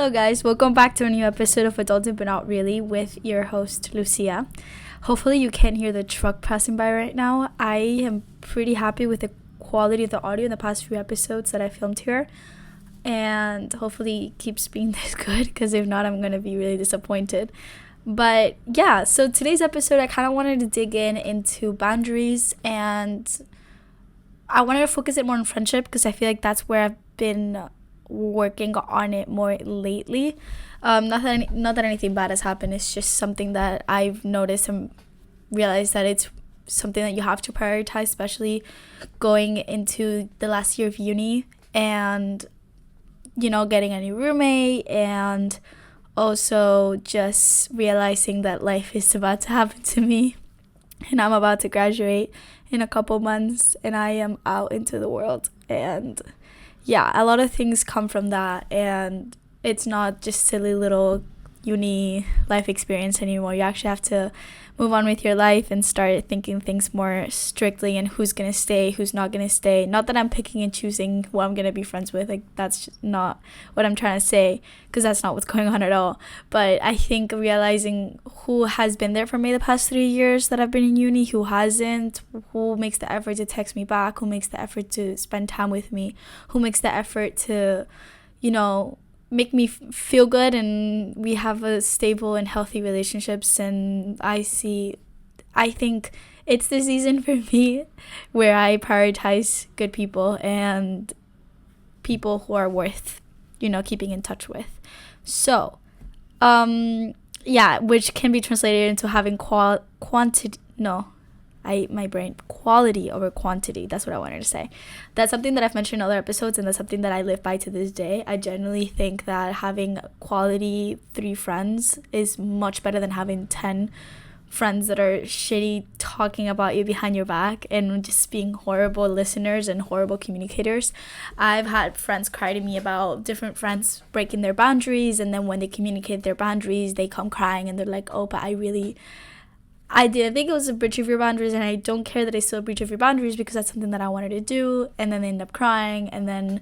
Hello guys, welcome back to a new episode of Adulthood but Not Really with your host Lucia. Hopefully you can't hear the truck passing by right now. I am pretty happy with the quality of the audio in the past few episodes that I filmed here, and hopefully it keeps being this good, because if not, I'm gonna be really disappointed. But yeah, so today's episode I kind of wanted to dig into boundaries, and I wanted to focus it more on friendship because I feel like that's where I've been working on it more lately. Not that anything bad has happened. It's just something that I've noticed and realized that it's something that you have to prioritize, especially going into the last year of uni and, you know, getting a new roommate, and also just realizing that life is about to happen to me and I'm about to graduate in a couple months and I am out into the world. And yeah, a lot of things come from that, and it's not just silly little uni life experience anymore. You actually have to move on with your life and start thinking things more strictly, and who's gonna stay, who's not gonna stay. Not that I'm picking and choosing who I'm gonna be friends with, like that's just not what I'm trying to say, because that's not what's going on at all. But I think realizing who has been there for me the past 3 years that I've been in uni, who hasn't, who makes the effort to text me back, who makes the effort to spend time with me, who makes the effort to, you know, make me feel good, and we have a stable and healthy relationships. And I think it's the season for me where I prioritize good people and people who are worth, you know, keeping in touch with. So yeah, which can be translated into having quality over quantity. That's what I wanted to say. That's something that I've mentioned in other episodes, and that's something that I live by to this day. I generally think that having quality 3 friends is much better than having 10 friends that are shitty, talking about you behind your back and just being horrible listeners and horrible communicators. I've had friends cry to me about different friends breaking their boundaries, and then when they communicate their boundaries, they come crying and they're like, oh, but I didn't think it was a breach of your boundaries, and I don't care that it's still a breach of your boundaries because that's something that I wanted to do. And then they end up crying, and then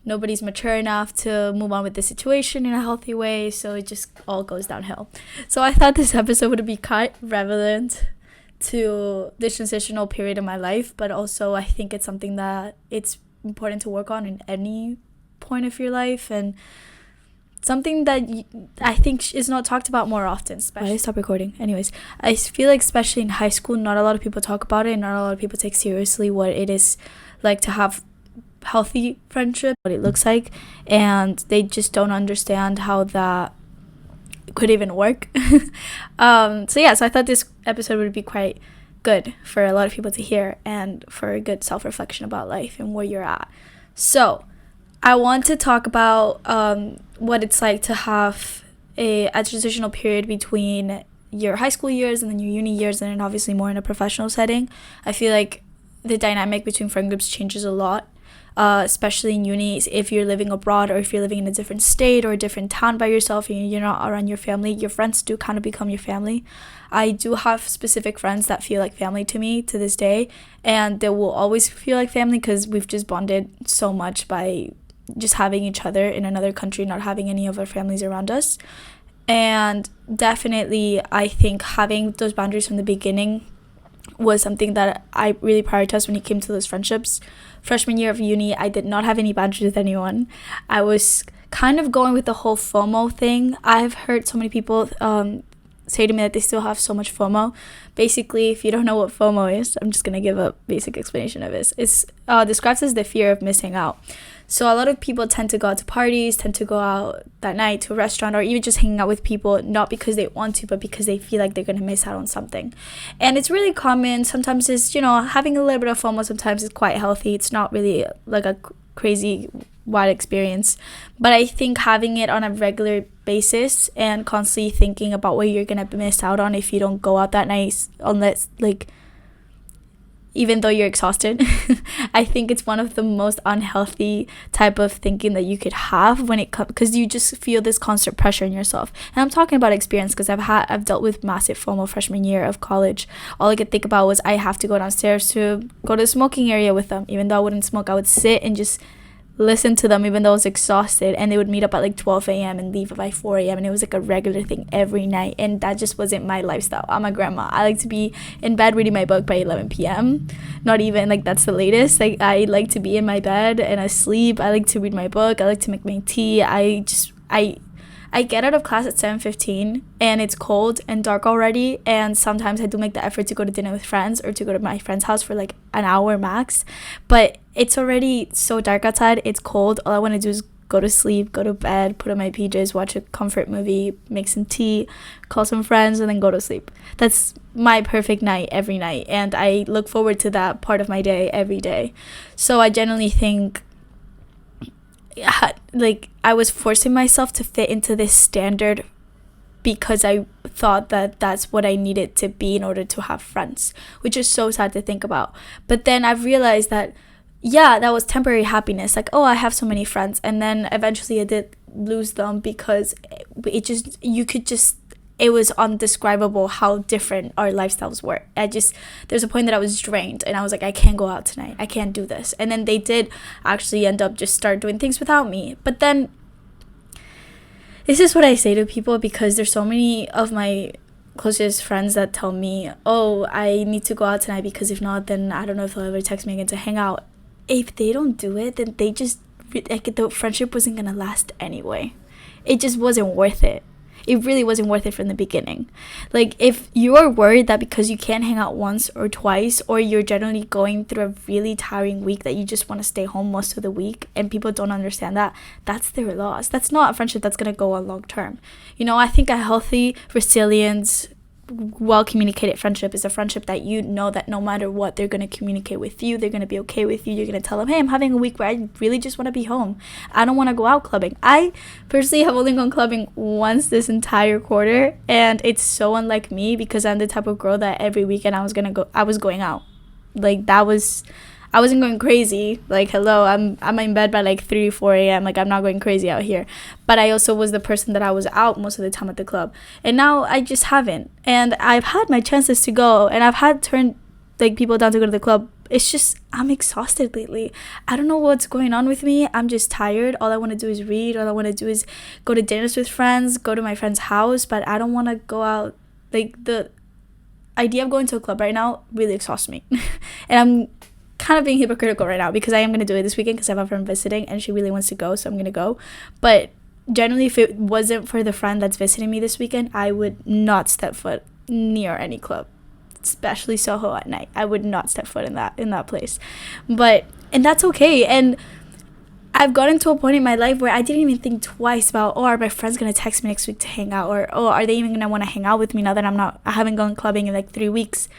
nobody's mature enough to move on with the situation in a healthy way, so it just all goes downhill. So I thought this episode would be quite relevant to this transitional period of my life, but also I think it's something that it's important to work on in any point of your life, and something that I think is not talked about more often. I stop recording. Anyways, I feel like especially in high school, not a lot of people talk about it, and not a lot of people take seriously what it is like to have healthy friendship, what it looks like, and they just don't understand how that could even work. So I thought this episode would be quite good for a lot of people to hear, and for a good self-reflection about life and where you're at. So I want to talk about what it's like to have a transitional period between your high school years and then your uni years, and then obviously more in a professional setting. I feel like the dynamic between friend groups changes a lot, especially in uni. If you're living abroad, or if you're living in a different state or a different town by yourself and you're not around your family, your friends do kind of become your family. I do have specific friends that feel like family to me to this day, and they will always feel like family because we've just bonded so much by just having each other in another country, not having any of our families around us. And definitely I think having those boundaries from the beginning was something that I really prioritized when it came to those friendships. Freshman year of uni, I did not have any boundaries with anyone. I was kind of going with the whole FOMO thing. I've heard so many people say to me that they still have so much FOMO. Basically, if you don't know what FOMO is, I'm just going to give a basic explanation of it. It's describes as the fear of missing out. So a lot of people tend to go out to parties, tend to go out that night to a restaurant, or even just hanging out with people, not because they want to, but because they feel like they're going to miss out on something. And it's really common. Sometimes it's, you know, having a little bit of FOMO sometimes is quite healthy. It's not really like a crazy wide experience. But I think having it on a regular basis and constantly thinking about what you're going to miss out on if you don't go out that night, unless, like, even though you're exhausted, I think it's one of the most unhealthy type of thinking that you could have when it comes, because you just feel this constant pressure in yourself. And I'm talking about experience because I've dealt with massive FOMO freshman year of college. All I could think about was I have to go downstairs to go to the smoking area with them. Even though I wouldn't smoke, I would sit and just listen to them even though I was exhausted, and they would meet up at like 12 a.m. and leave by 4 a.m. and it was like a regular thing every night, and that just wasn't my lifestyle. I'm a grandma. I like to be in bed reading my book by 11 p.m. Not even like that's the latest. Like I like to be in my bed and asleep. I like to read my book. I like to make my tea. I get out of class at 7:15 and it's cold and dark already, and sometimes I do make the effort to go to dinner with friends or to go to my friend's house for like an hour max, but it's already so dark outside, it's cold. All I want to do is go to sleep, go to bed, put on my PJs, watch a comfort movie, make some tea, call some friends, and then go to sleep. That's my perfect night every night, and I look forward to that part of my day every day. So I generally think like I was forcing myself to fit into this standard because I thought that that's what I needed to be in order to have friends, which is so sad to think about. But then I've realized that yeah, that was temporary happiness, like, oh, I have so many friends, and then eventually I did lose them because it was undescribable how different our lifestyles were. There's a point that I was drained and I was like, I can't go out tonight, I can't do this. And then they did actually end up just start doing things without me. But then this is what I say to people, because there's so many of my closest friends that tell me, oh, I need to go out tonight because if not, then I don't know if they'll ever text me again to hang out. If they don't do it, then they just like the friendship wasn't gonna last anyway. It just wasn't worth it. It really wasn't worth it from the beginning. Like, if you're worried that because you can't hang out once or twice, or you're generally going through a really tiring week that you just want to stay home most of the week, and people don't understand that, that's their loss. That's not a friendship that's going to go on long term. You know, I think a healthy, resilient, well-communicated friendship is a friendship that you know that no matter what, they're going to communicate with you, they're going to be okay with you, you're going to tell them, hey, I'm having a week where I really just want to be home, I don't want to go out clubbing. I personally have only gone clubbing once this entire quarter, and it's so unlike me because I'm the type of girl that every weekend I was going out. Like, I wasn't going crazy, like, hello, I'm in bed by like 4 a.m. Like, I'm not going crazy out here. But I also was the person that I was out most of the time at the club, and now I just haven't. And I've had my chances to go, and I've had turned like people down to go to the club. It's just, I'm exhausted lately. I don't know what's going on with me. I'm just tired. All I want to do is read. All I want to do is go to dinners with friends, go to my friend's house, but I don't want to go out. Like, the idea of going to a club right now really exhausts me. And I'm kind of being hypocritical right now because I am going to do it this weekend because I have a friend visiting and she really wants to go, so I'm going to go. But generally, if it wasn't for the friend that's visiting me this weekend, I would not step foot near any club, especially Soho at night. I would not step foot in that place. And that's okay. And I've gotten to a point in my life where I didn't even think twice about, oh, are my friends going to text me next week to hang out, or oh, are they even going to want to hang out with me now that I haven't gone clubbing in like 3 weeks.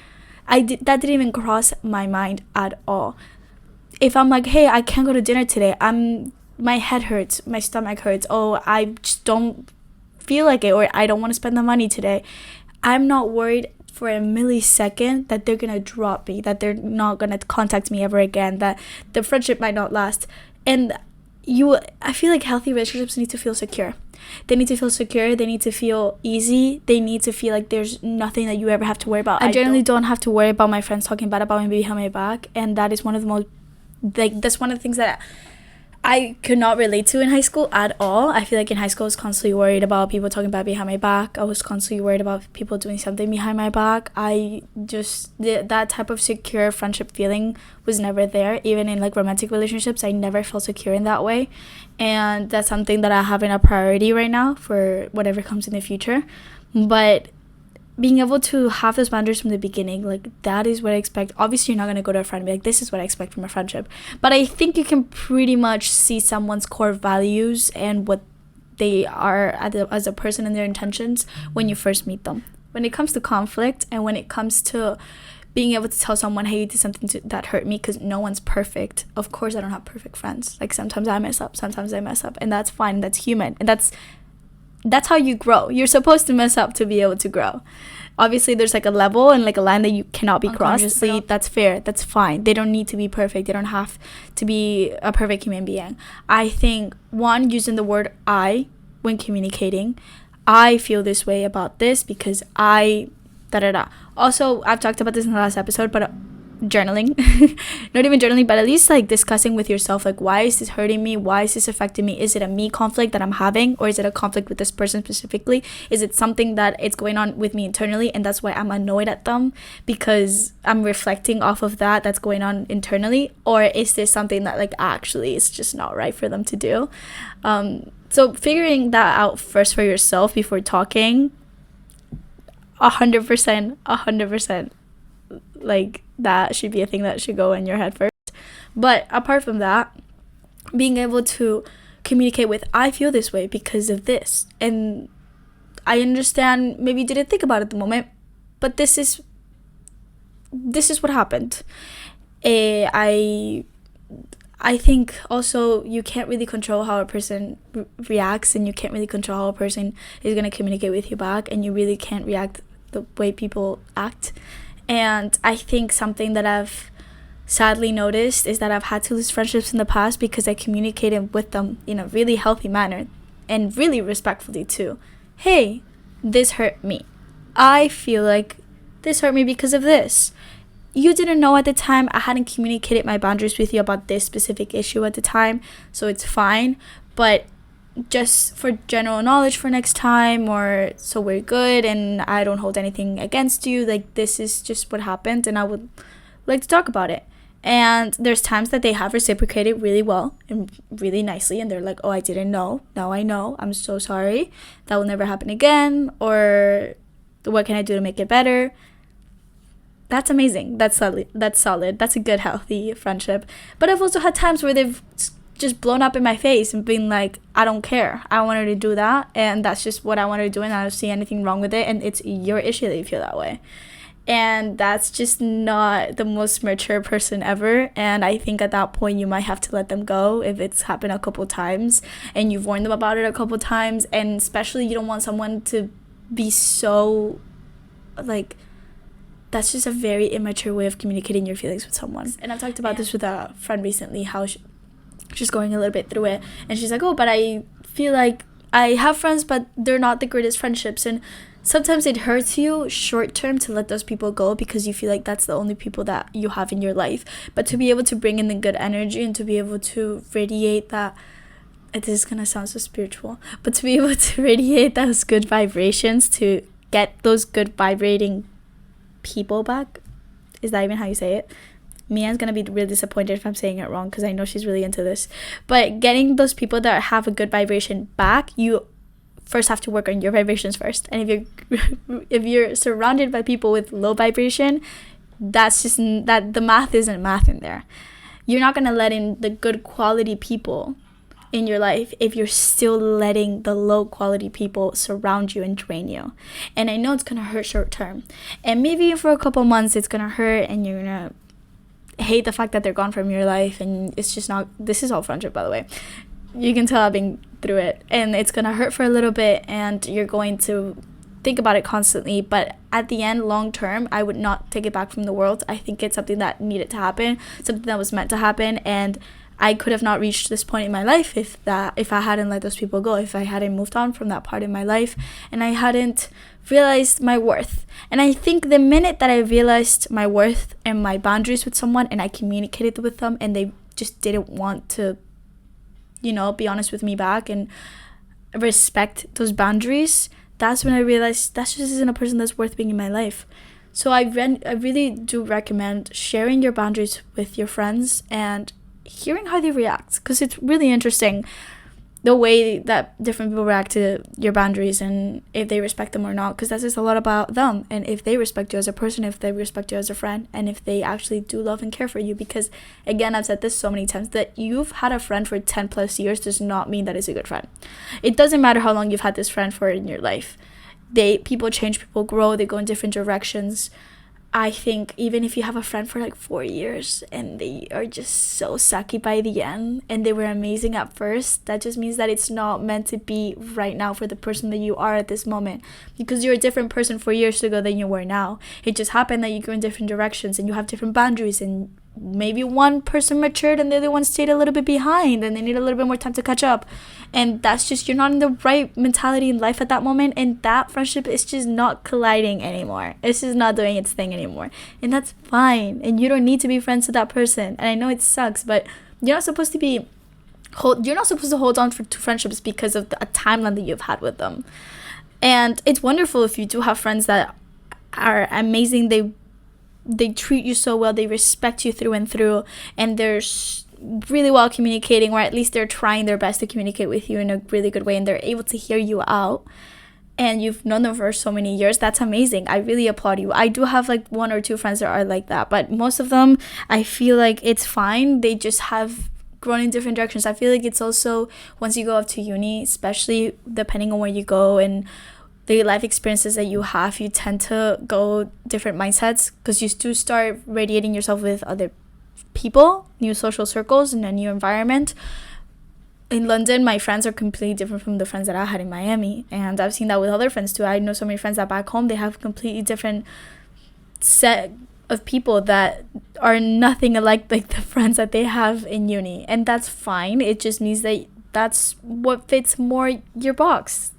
That didn't even cross my mind at all. If I'm like, hey, I can't go to dinner today, my head hurts, my stomach hurts, oh, I just don't feel like it, or I don't want to spend the money today, I'm not worried for a millisecond that they're gonna drop me, that they're not gonna contact me ever again, that the friendship might not last. And I feel like healthy relationships need to feel secure. They need to feel secure. They need to feel easy. They need to feel like there's nothing that you ever have to worry about. I generally don't have to worry about my friends talking bad about me behind my back, and that is one of the most, like, that's one of the things that I could not relate to in high school at all. I feel like in high school I was constantly worried about people talking bad behind my back. I was constantly worried about people doing something behind my back. That type of secure friendship feeling was never there. Even in like romantic relationships, I never felt secure in that way. And that's something that I have in a priority right now for whatever comes in the future. But being able to have those boundaries from the beginning, like, that is what I expect. Obviously, you're not going to go to a friend and be like, this is what I expect from a friendship. But I think you can pretty much see someone's core values and what they are as a person and their intentions when you first meet them. When it comes to conflict and when it comes to being able to tell someone, hey, you did something that hurt me, because no one's perfect. Of course, I don't have perfect friends. Like, sometimes I mess up, and that's fine. That's human. And that's how you grow. You're supposed to mess up to be able to grow. Obviously, there's like a level and like a line that you cannot be crossed. That's fair. That's fine. They don't need to be perfect. They don't have to be a perfect human being. I think, one, using the word I when communicating. I feel this way about this because I... Also, I've talked about this in the last episode, but journaling. Not even journaling, but at least like discussing with yourself, like, why is this hurting me? Why is this affecting me? Is it a me conflict that I'm having, or is it a conflict with this person specifically? Is it something that it's going on with me internally, and that's why I'm annoyed at them because I'm reflecting off of that's going on internally? Or is this something that like actually is just not right for them to do? So figuring that out first for yourself before talking, 100%, like, that should be a thing that should go in your head first. But apart from that, being able to communicate with, I feel this way because of this, and I understand maybe you didn't think about it at the moment, but this is what happened. I think also you can't really control how a person reacts, and you can't really control how a person is going to communicate with you back, and you really can't react the way people act. And I think something that I've sadly noticed is that I've had to lose friendships in the past because I communicated with them in a really healthy manner and really respectfully too. Hey, this hurt me. I feel like this hurt me because of this. You didn't know at the time. I hadn't communicated my boundaries with you about this specific issue at the time, so it's fine. But just for general knowledge for next time, or so we're good and I don't hold anything against you, like, this is just what happened and I would like to talk about it. And there's times that they have reciprocated really well and really nicely, and they're like, oh, I didn't know, now I know, I'm so sorry, that will never happen again, or what can I do to make it better? That's amazing. That's solid. That's a good, healthy friendship. But I've also had times where they've just blown up in my face and been like, I don't care, I wanted to do that, and that's just what I wanted to do, and I don't see anything wrong with it, and it's your issue that you feel that way. And that's just not the most mature person ever. And I think at that point you might have to let them go if it's happened a couple times and you've warned them about it a couple times. And especially you don't want someone to be so like, that's just a very immature way of communicating your feelings with someone. And I've talked about this with a friend recently, how she's going a little bit through it, and she's like, oh, but I feel like I have friends, but they're not the greatest friendships, and sometimes it hurts you short term to let those people go because you feel like that's the only people that you have in your life. But to be able to bring in the good energy and to be able to radiate that, this is gonna sound so spiritual, but to be able to radiate those good vibrations, to get those good vibrating people back, is that even how you say it? Mia's gonna be really disappointed if I'm saying it wrong because I know she's really into this. But getting those people that have a good vibration back, you first have to work on your vibrations first. And if you're surrounded by people with low vibration, that's just that the math isn't math in there. You're not gonna let in the good quality people in your life if you're still letting the low quality people surround you and drain you. And I know it's gonna hurt short term, and maybe for a couple months it's gonna hurt, and you're gonna hate the fact that they're gone from your life, and it's just not, this is all friendship, by the way, you can tell I've been through it, and it's gonna hurt for a little bit and you're going to think about it constantly, but at the end, long term, I would not take it back from the world. I think it's something that needed to happen, something that was meant to happen, and I could have not reached this point in my life if I hadn't let those people go, if I hadn't moved on from that part in my life, and I hadn't realized my worth. And I think the minute that I realized my worth and my boundaries with someone, and I communicated with them, and they just didn't want to, be honest with me back and respect those boundaries, that's when I realized that just isn't a person that's worth being in my life. So I really do recommend sharing your boundaries with your friends and hearing how they react, because it's really interesting the way that different people react to your boundaries and if they respect them or not, because that says a lot about them, and if they respect you as a person, if they respect you as a friend, and if they actually do love and care for you. Because again, I've said this so many times, that you've had a friend for 10 plus years does not mean that it's a good friend. It doesn't matter how long you've had this friend for in your life. People change, people grow, they go in different directions. I think even if you have a friend for like 4 years and they are just so sucky by the end, and they were amazing at first, that just means that it's not meant to be right now for the person that you are at this moment, because you're a different person 4 years ago than you were now. It just happened that you go in different directions and you have different boundaries and maybe one person matured and the other one stayed a little bit behind and they need a little bit more time to catch up. And that's just, you're not in the right mentality in life at that moment, and that friendship is just not colliding anymore. It's just not doing its thing anymore, and that's fine. And you don't need to be friends with that person. And I know it sucks, but you're not supposed to hold on to friendships because of a timeline that you've had with them. And it's wonderful if you do have friends that are amazing. They treat you so well, they respect you through and through, and they're really well communicating, or at least they're trying their best to communicate with you in a really good way, and they're able to hear you out, and you've known them for so many years. That's amazing. I really applaud you. I do have like one or two friends that are like that, but most of them, I feel like it's fine. They just have grown in different directions. I feel like it's also, once you go up to uni, especially depending on where you go and the life experiences that you have, you tend to go different mindsets, because you do start radiating yourself with other people, new social circles, in a new environment. In London, my friends are completely different from the friends that I had in Miami, and I've seen that with other friends too. I know so many friends that back home, they have a completely different set of people that are nothing alike like the friends that they have in uni, and that's fine. It just means that that's what fits more your box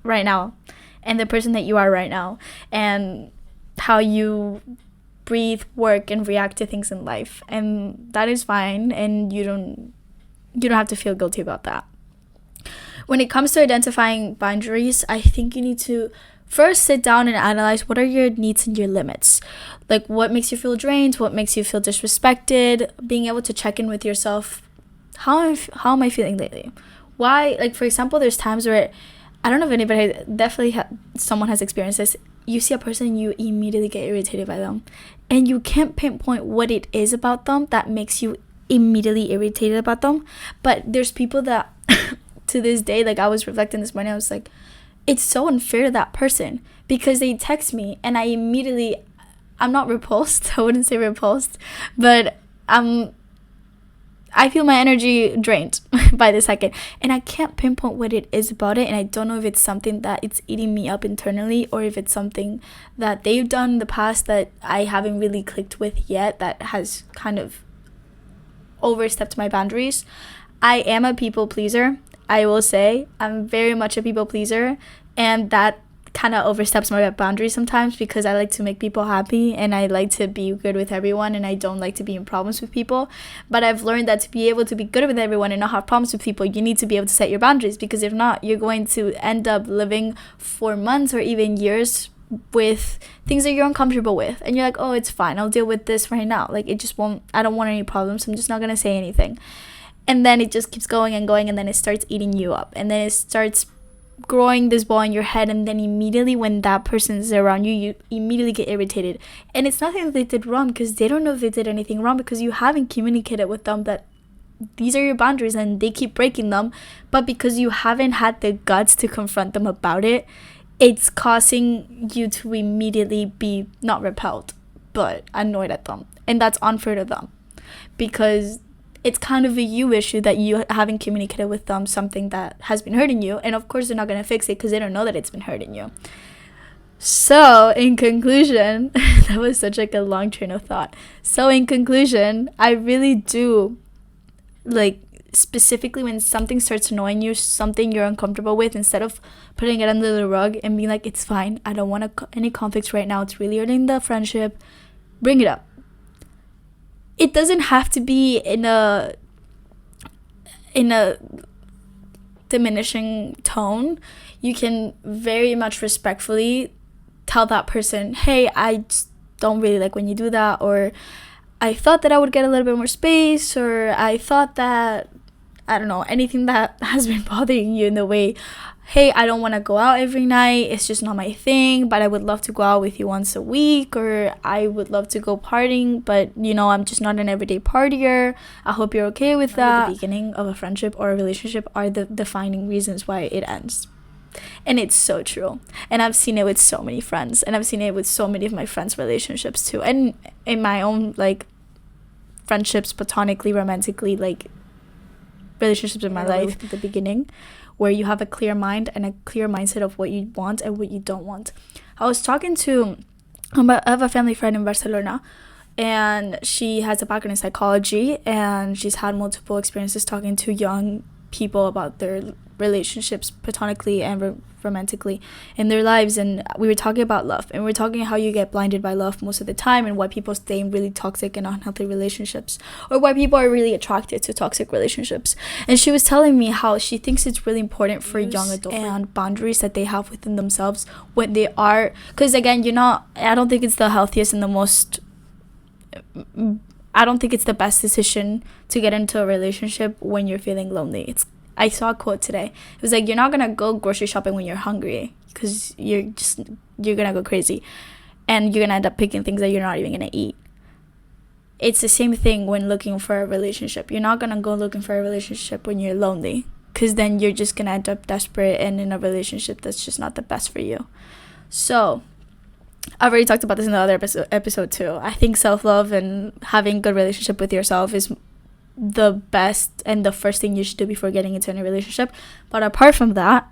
right now, and the person that you are right now, and how you breathe, work, and react to things in life. And that is fine, and you don't have to feel guilty about that. When it comes to identifying boundaries, I think you need to first sit down and analyze what are your needs and your limits. Like, what makes you feel drained, what makes you feel disrespected, being able to check in with yourself. How am I feeling lately? Why? Like, for example, there's times where, I don't know if anybody, definitely someone has experienced this. You see a person, you immediately get irritated by them, and you can't pinpoint what it is about them that makes you immediately irritated about them. But there's people that to this day, like, I was reflecting this morning, I was like, it's so unfair to that person, because they text me and I'm not repulsed. I wouldn't say repulsed, but I feel my energy drained by the second, and I can't pinpoint what it is about it. And I don't know if it's something that it's eating me up internally, or if it's something that they've done in the past that I haven't really clicked with yet, that has kind of overstepped my boundaries. I am a people pleaser. I will say I'm very much a people pleaser, and that kind of oversteps my boundaries sometimes, because I like to make people happy and I like to be good with everyone, and I don't like to be in problems with people. But I've learned that to be able to be good with everyone and not have problems with people, you need to be able to set your boundaries, because if not, you're going to end up living for months or even years with things that you're uncomfortable with, and you're like, oh, it's fine, I'll deal with this right now. Like, it just won't, I don't want any problems, I'm just not gonna say anything. And then it just keeps going and going, and then it starts eating you up, and then it starts growing this ball in your head, and then immediately when that person is around you, you immediately get irritated. And it's nothing that they did wrong, because they don't know if they did anything wrong, because you haven't communicated with them that these are your boundaries and they keep breaking them. But because you haven't had the guts to confront them about it, it's causing you to immediately be not repelled, but annoyed at them. And that's unfair to them, because it's kind of a you issue that you haven't communicated with them something that has been hurting you. And of course, they're not going to fix it because they don't know that it's been hurting you. So in conclusion, that was such like a long train of thought. So in conclusion, I really do, like, specifically when something starts annoying you, something you're uncomfortable with, instead of putting it under the rug and being like, it's fine, I don't want any conflicts right now, it's really hurting the friendship, bring it up. It doesn't have to be in a diminishing tone. You can very much respectfully tell that person, hey, I just don't really like when you do that, or I thought that I would get a little bit more space, or I thought that, I don't know, anything that has been bothering you in the way, hey, I don't want to go out every night, it's just not my thing, but I would love to go out with you once a week, or I would love to go partying, but you know, I'm just not an everyday partier. I hope you're okay with that. The beginning of a friendship or a relationship are the defining reasons why it ends. And it's so true. And I've seen it with so many friends, and I've seen it with so many of my friends' relationships too, and in my own, like, friendships, platonically, romantically, like, relationships in my life at the beginning, where you have a clear mind and a clear mindset of what you want and what you don't want. I was talking to I have a family friend in Barcelona, and she has a background in psychology, and she's had multiple experiences talking to young people about their relationships platonically and romantically in their lives. And we were talking about love, and we were talking how you get blinded by love most of the time, and why people stay in really toxic and unhealthy relationships, or why people are really attracted to toxic relationships. And she was telling me how she thinks it's really important for young adults and boundaries that they have within themselves when they are, because again, I don't think it's the healthiest and I don't think it's the best decision to get into a relationship when you're feeling lonely. I saw a quote today. It was like, you're not gonna go grocery shopping when you're hungry, because you're gonna go crazy, and you're gonna end up picking things that you're not even gonna eat. It's the same thing when looking for a relationship. You're not gonna go looking for a relationship when you're lonely, because then you're just gonna end up desperate and in a relationship that's just not the best for you. So I've already talked about this in the other episode too. I think self-love and having a good relationship with yourself is the best and the first thing you should do before getting into any relationship. But apart from that,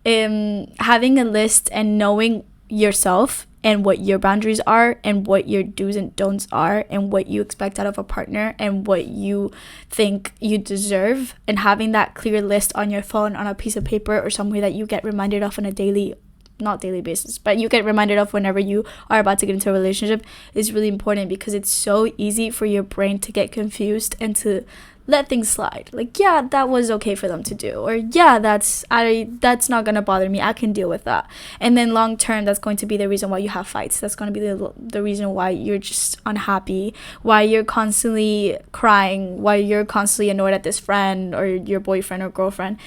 having a list and knowing yourself and what your boundaries are and what your do's and don'ts are and what you expect out of a partner and what you think you deserve, and having that clear list on your phone, on a piece of paper, or somewhere that you get reminded of on a not daily basis, but you get reminded of whenever you are about to get into a relationship, is really important, because it's so easy for your brain to get confused and to let things slide. Like, yeah, that was okay for them to do, or yeah, that's not gonna bother me, I can deal with that. And then long term, that's going to be the reason why you have fights. That's going to be the reason why you're just unhappy, why you're constantly crying, why you're constantly annoyed at this friend or your boyfriend or girlfriend.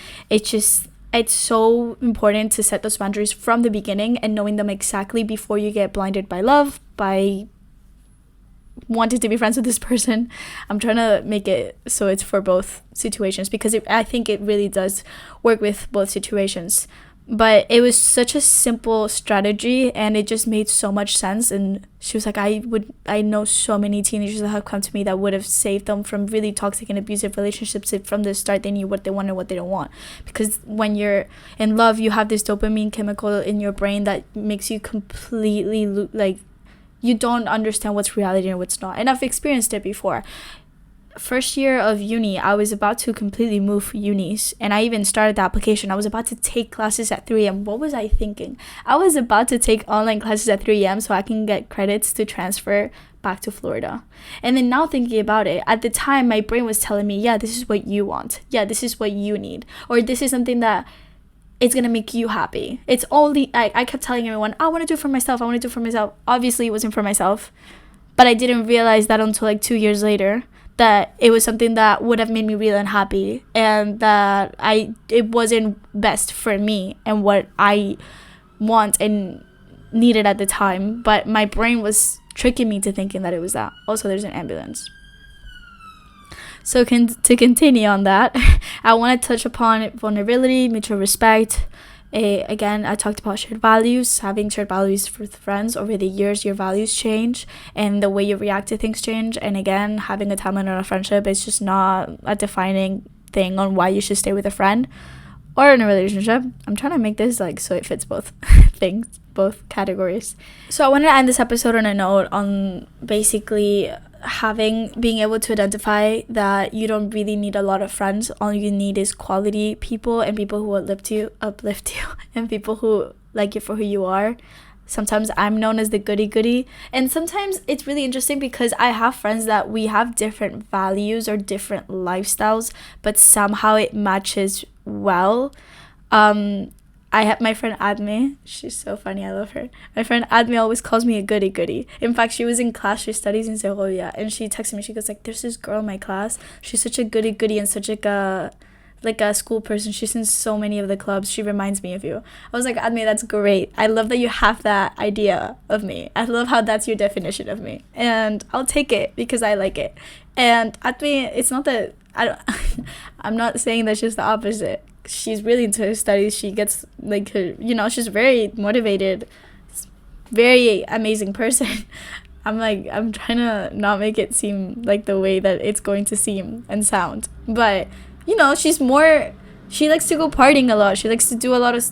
It's so important to set those boundaries from the beginning, and knowing them exactly before you get blinded by love, by wanting to be friends with this person. I'm trying to make it so it's for both situations, because I think it really does work with both situations. But it was such a simple strategy, and it just made so much sense. And she was like, I know so many teenagers that have come to me that would have saved them from really toxic and abusive relationships if from the start they knew what they want and what they don't want. Because when you're in love, you have this dopamine chemical in your brain that makes you completely you don't understand what's reality and what's not. And I've experienced it before. First year of uni, I was about to completely move unis, and I even started the application. I was about to take classes at 3 a.m. What was I thinking? I was about to take online classes at 3 a.m. so I can get credits to transfer back to Florida. And then now thinking about it, at the time my brain was telling me, yeah, this is what you want, yeah, this is what you need, or this is something that it's gonna make you happy. It's only I kept telling everyone, I want to do it for myself, Obviously it wasn't for myself, but I didn't realize that until like 2 years later, that it was something that would have made me really unhappy, and that it wasn't best for me and what I want and needed at the time. But my brain was tricking me to thinking that it was that. Also, there's an ambulance. So to continue on that, I want to touch upon vulnerability, mutual respect. Again, I talked about shared values. Having shared values with friends, over the years your values change and the way you react to things change. And again, having a timeline on a friendship is just not a defining thing on why you should stay with a friend or in a relationship. I'm trying to make this so it fits both things, both categories. So I wanted to end this episode on a note on basically being able to identify that you don't really need a lot of friends. All you need is quality people, and people who uplift you and people who like you for who you are. Sometimes I'm known as the goody, and sometimes it's really interesting because I have friends that we have different values or different lifestyles, but somehow it matches well. I have my friend Adme. She's so funny. I love her. My friend Adme always calls me a goody. In fact, she was in class. She studies in Segovia, and she texted me. She goes there's this girl in my class. She's such a goody and such a school person. She's in so many of the clubs. She reminds me of you. I was like, Adme, that's great. I love that you have that idea of me. I love how that's your definition of me, and I'll take it because I like it. And Adme, it's not that I'm not saying that she's the opposite. She's really into her studies. She gets she's very motivated, very amazing person. I'm trying to not make it seem like the way that it's going to seem and sound, but she likes to go partying a lot. She likes to do a lot of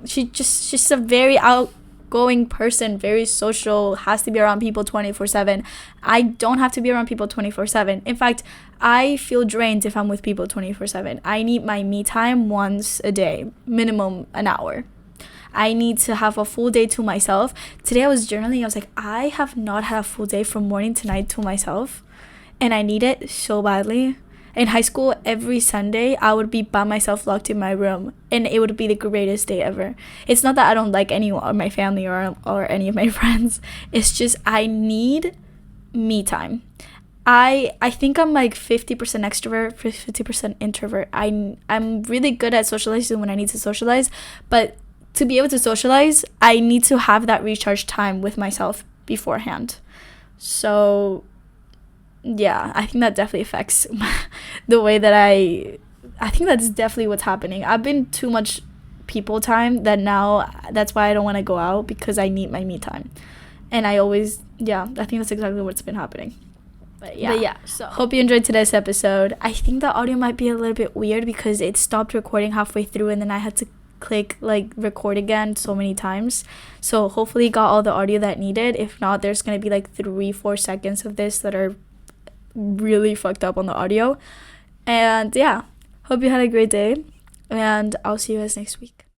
she's a very outgoing outgoing person, very social, has to be around people 24/7. I don't have to be around people 24/7. In fact, I feel drained if I'm with people 24/7. I need my me time once a day, minimum an hour. I need to have a full day to myself. Today I was journaling. I was like, I have not had a full day from morning to night to myself, and I need it so badly. In high school, every Sunday, I would be by myself locked in my room, and it would be the greatest day ever. It's not that I don't like anyone, or my family, or any of my friends. It's just I need me time. I think I'm like 50% extrovert, 50% introvert. I'm really good at socializing when I need to socialize, but to be able to socialize, I need to have that recharge time with myself beforehand. So yeah, I think that definitely affects the way that I think that's definitely what's happening. I've been too much people time that now that's why I don't want to go out, because I need my me time. And I always, I think that's exactly what's been happening. But yeah, so hope you enjoyed today's episode. I think the audio might be a little bit weird because it stopped recording halfway through, and then I had to click like record again so many times. So hopefully got all the audio that needed. If not, there's gonna be like 3-4 seconds of this that are really fucked up on the audio. And yeah, hope you had a great day, and I'll see you guys next week.